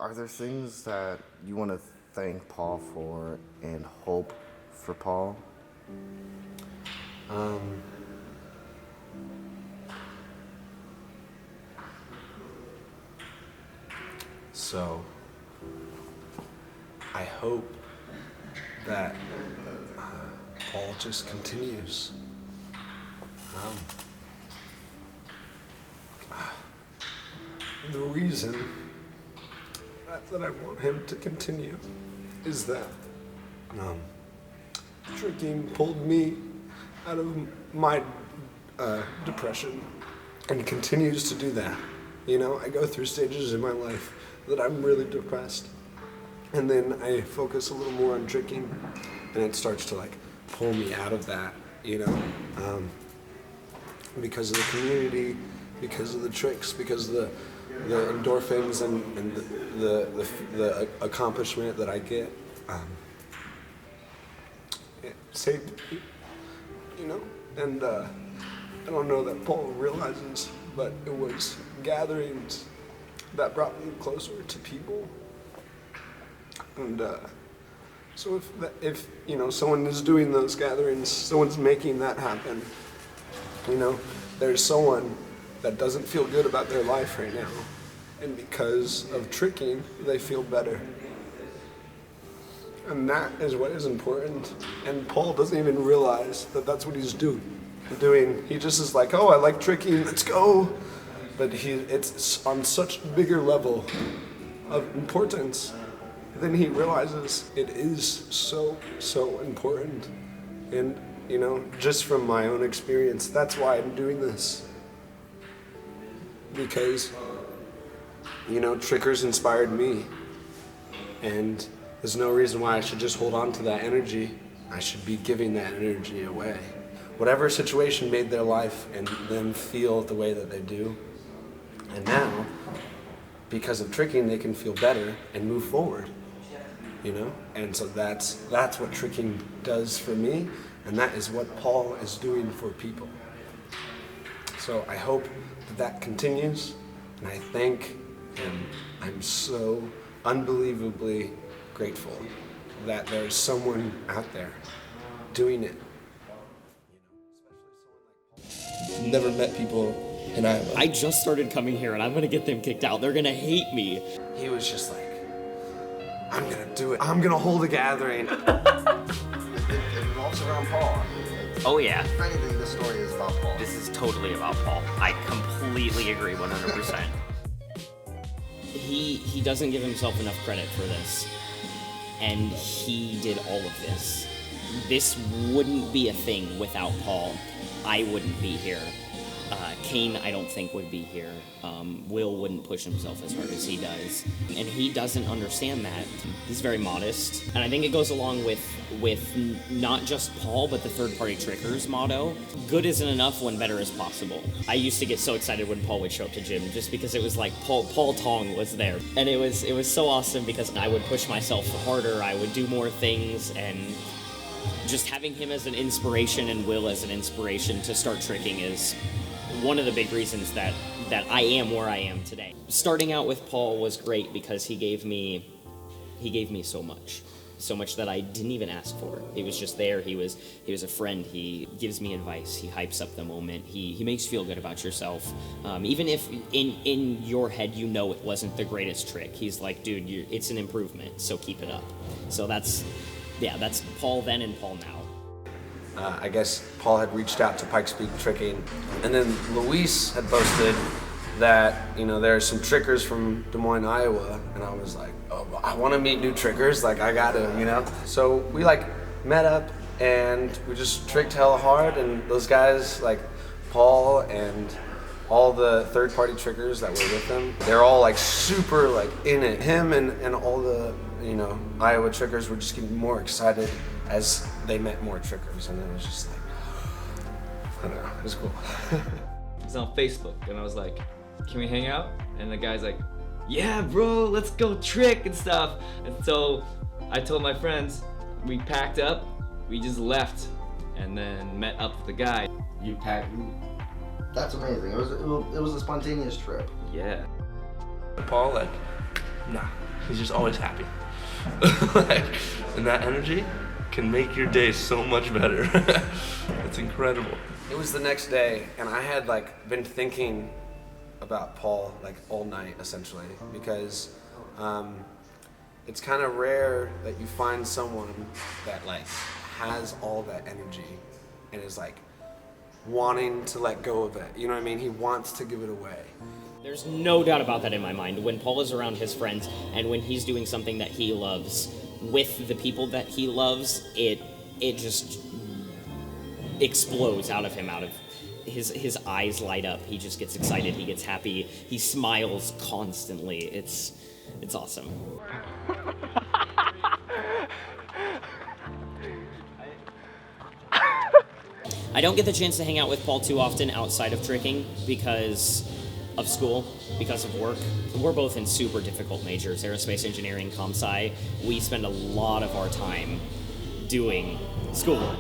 Are there things that you want to thank Paul for and hope for Paul? So, I hope that Paul just continues. The reason that I want him to continue is that tricking pulled me out of my depression and continues to do that. You know, I go through stages in my life that I'm really depressed, and then I focus a little more on tricking, and it starts to like pull me out of that, you know, because of the community, because of the tricks, because of the endorphins and the accomplishment that I get. It saved me, you know, and I don't know that Paul realizes, but it was gatherings that brought me closer to people. And so if you know, someone is doing those gatherings, someone's making that happen, you know, there's someone that doesn't feel good about their life right now, and because of tricking, they feel better. And that is what is important. And Paul doesn't even realize that that's what he's doing. He just is like, oh, I like tricking, let's go. But it's on such a bigger level of importance. Then he realizes it is so important. And, you know, just from my own experience, that's why I'm doing this. Because, you know, trickers inspired me. And there's no reason why I should just hold on to that energy. I should be giving that energy away. Whatever situation made their life and them feel the way that they do. And now, because of tricking, they can feel better and move forward. You know? And so that's what tricking does for me, and that is what Paul is doing for people. So I hope that continues, and I thank him. I'm so unbelievably grateful that there's someone out there doing it. Never met people in Iowa. I just started coming here and I'm gonna get them kicked out. They're gonna hate me. He was just like, I'm gonna do it. I'm gonna hold a gathering. It revolves around Paul. Oh yeah. If anything, this story is about Paul. This is totally about Paul. I completely agree 100%. He doesn't give himself enough credit for this. And he did all of this. This wouldn't be a thing without Paul. I wouldn't be here. Kane, I don't think, would be here. Will wouldn't push himself as hard as he does. And he doesn't understand that. He's very modest. And I think it goes along with not just Paul, but the third-party trickers motto. Good isn't enough when better is possible. I used to get so excited when Paul would show up to gym, just because it was like Paul Tong was there. And it was so awesome because I would push myself harder, I would do more things, and just having him as an inspiration and Will as an inspiration to start tricking is one of the big reasons that I am where I am today. Starting out with Paul was great because he gave me so much that I didn't even ask for. He was just there. He was a friend. He gives me advice. He hypes up the moment. He makes you feel good about yourself. Even if in your head you know it wasn't the greatest trick, he's like, dude, it's an improvement, so keep it up. So that's Paul then and Paul now. I guess Paul had reached out to Pikes Peak Tricking, and then Luis had posted that, you know, there are some trickers from Des Moines, Iowa, and I was like, oh, I want to meet new trickers, like I gotta, you know? So we like met up and we just tricked hella hard, and those guys, like Paul and all the third-party trickers that were with them, they're all like super like in it. Him and all the, you know, Iowa trickers were just getting more excited as they met more trickers, and it was just like, I don't know, it was cool. It was on Facebook, and I was like, can we hang out? And the guy's like, yeah, bro, let's go trick and stuff. And so I told my friends, we packed up, we just left, and then met up with the guy. You packed. That's amazing. It was a spontaneous trip. Yeah. Paul, like, nah, He's just always happy. Like, and that energy can make your day so much better. It's incredible. It was the next day, and I had like been thinking about Paul like all night essentially, because it's kind of rare that you find someone that like has all that energy and is like wanting to let go of it. You know what I mean? He wants to give it away. There's no doubt about that in my mind. When Paul is around his friends and when he's doing something that he loves with the people that he loves, it just explodes out of him, out of his eyes light up. He just gets excited, he gets happy, he smiles constantly. It's awesome. I don't get the chance to hang out with Paul too often outside of tricking because of school, because of work. We're both in super difficult majors, aerospace engineering, comp sci. We spend a lot of our time doing schoolwork.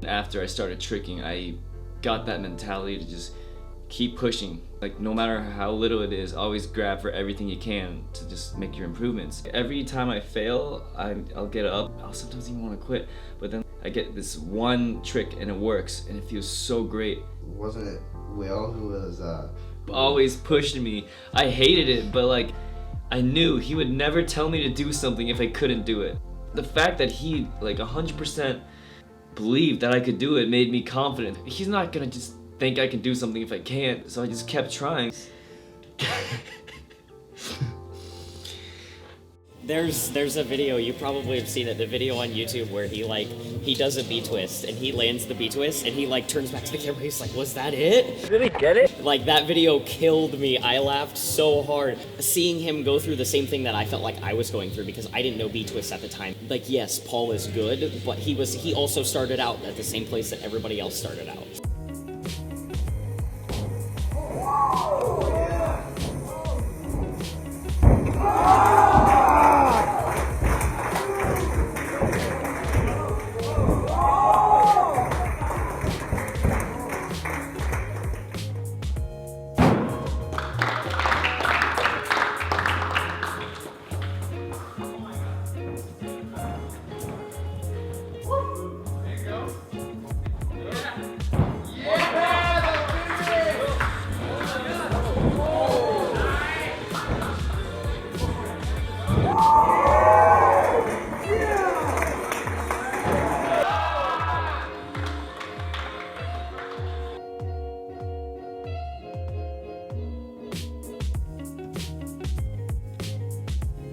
After I started tricking, I got that mentality to just keep pushing. Like, no matter how little it is, always grab for everything you can to just make your improvements. Every time I fail, I'll get up. I'll sometimes even want to quit, but then I get this one trick and it works, and it feels so great. Wasn't it Will who was Always pushed me. I hated it, but like, I knew he would never tell me to do something if I couldn't do it. The fact that he like 100% believed that I could do it made me confident. He's not gonna just think I can do something if I can't, so I just kept trying. There's a video, you probably have seen it, the video on YouTube where he does a B-twist and he lands the B-twist and he like turns back to the camera, he's like, was that it? Did he get it? Like, that video killed me. I laughed so hard seeing him go through the same thing that I felt like I was going through, because I didn't know B-twists at the time. Like, yes, Paul is good, but he also started out at the same place that everybody else started out.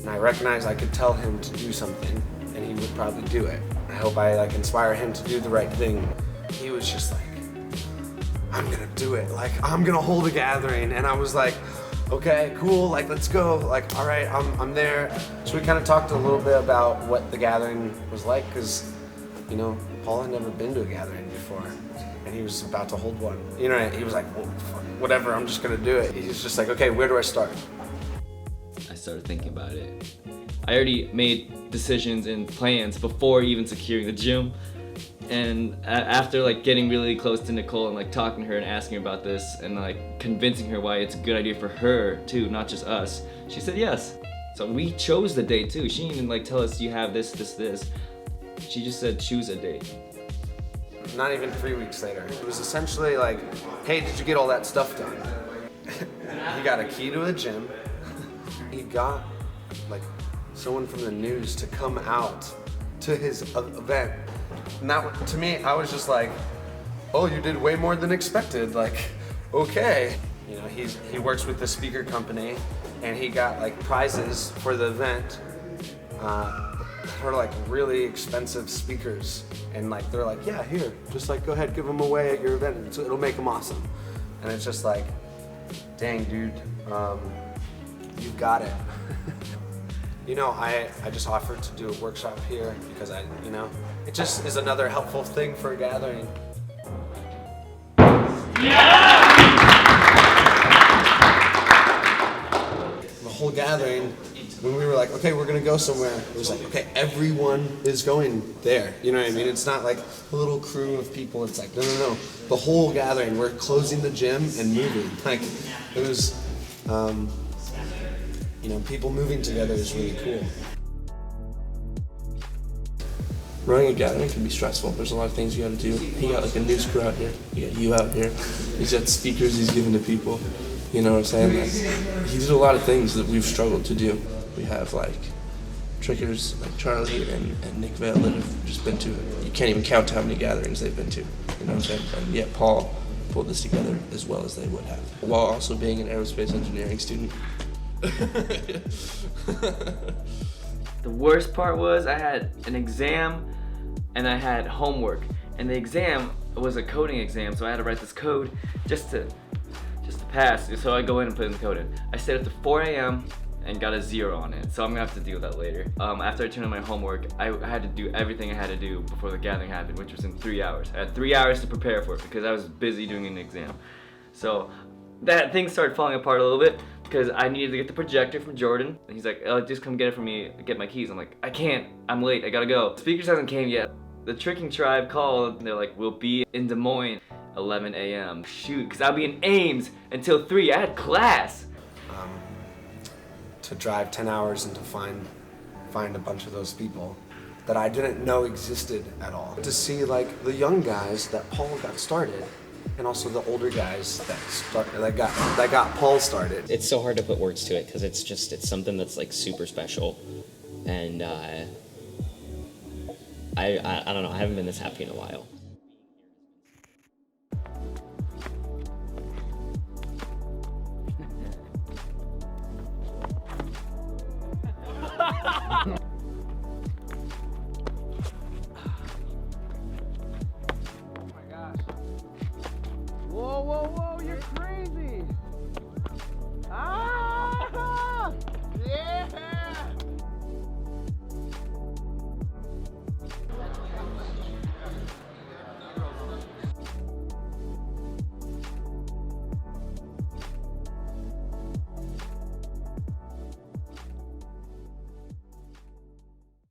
And I recognized I could tell him to do something, and he would probably do it. I hope I like inspire him to do the right thing. He was just like, I'm gonna do it. Like, I'm gonna hold a gathering. And I was like, okay, cool. Like, let's go. Like, all right, I'm there. So we kind of talked a little bit about what the gathering was like, because, you know, Paul had never been to a gathering before, and he was about to hold one. You know, he was like, well, whatever, I'm just gonna do it. He was just like, okay, where do I start? I started thinking about it. I already made decisions and plans before even securing the gym. And after like getting really close to Nicole and like talking to her and asking her about this and like convincing her why it's a good idea for her too, not just us, she said yes. So we chose the date too. She didn't even like tell us you have this. She just said choose a date. Not even 3 weeks later. It was essentially like, hey, did you get all that stuff done? He got a key to a gym. He got like someone from the news to come out to his event. And that, to me, I was just like, oh, you did way more than expected. Like, okay. You know, he works with the speaker company, and he got like prizes for the event for like really expensive speakers. And like, they're like, yeah, here, just like go ahead, give them away at your event. It'll make them awesome. And it's just like, dang, dude, you've got it. You know, I just offered to do a workshop here because you know, it just is another helpful thing for a gathering. Yeah! The whole gathering, when we were like, okay, we're gonna go somewhere, it was like, okay, everyone is going there. You know what I mean? It's not like a little crew of people. It's like, no. The whole gathering, we're closing the gym and moving. Like, it was, You know, people moving together is really cool. Running a gathering can be stressful. There's a lot of things you gotta do. He got like a news crew out here. You got you out here. He's got speakers he's giving to people. You know what I'm saying? Like, he did a lot of things that we've struggled to do. We have like trickers like Charlie and Nick Vale that have just been to, you can't even count how many gatherings they've been to. You know what I'm saying? And yet Paul pulled this together as well as they would have, while also being an aerospace engineering student. The worst part was I had an exam and I had homework, and the exam was a coding exam, so I had to write this code just to pass. So I go in and put in the code in. I stayed up to 4 a.m. and got a 0 on it, so I'm gonna have to deal with that later. After I turned in my homework, I had to do everything I had to do before the gathering happened, which was in 3 hours. I had 3 hours to prepare for it because I was busy doing an exam. So that thing started falling apart a little bit because I needed to get the projector from Jordan. And he's like, oh, just come get it from me, get my keys. I'm like, I can't, I'm late, I gotta go. Speakers hasn't came yet. The tricking tribe called, and they're like, we'll be in Des Moines 11 a.m. Shoot, because I'll be in Ames until 3, I had class. To drive 10 hours and to find a bunch of those people that I didn't know existed at all. To see like the young guys that Paul got started, and also the older guys that got Paul started. It's so hard to put words to it because it's something that's like super special, and I don't know, I haven't been this happy in a while.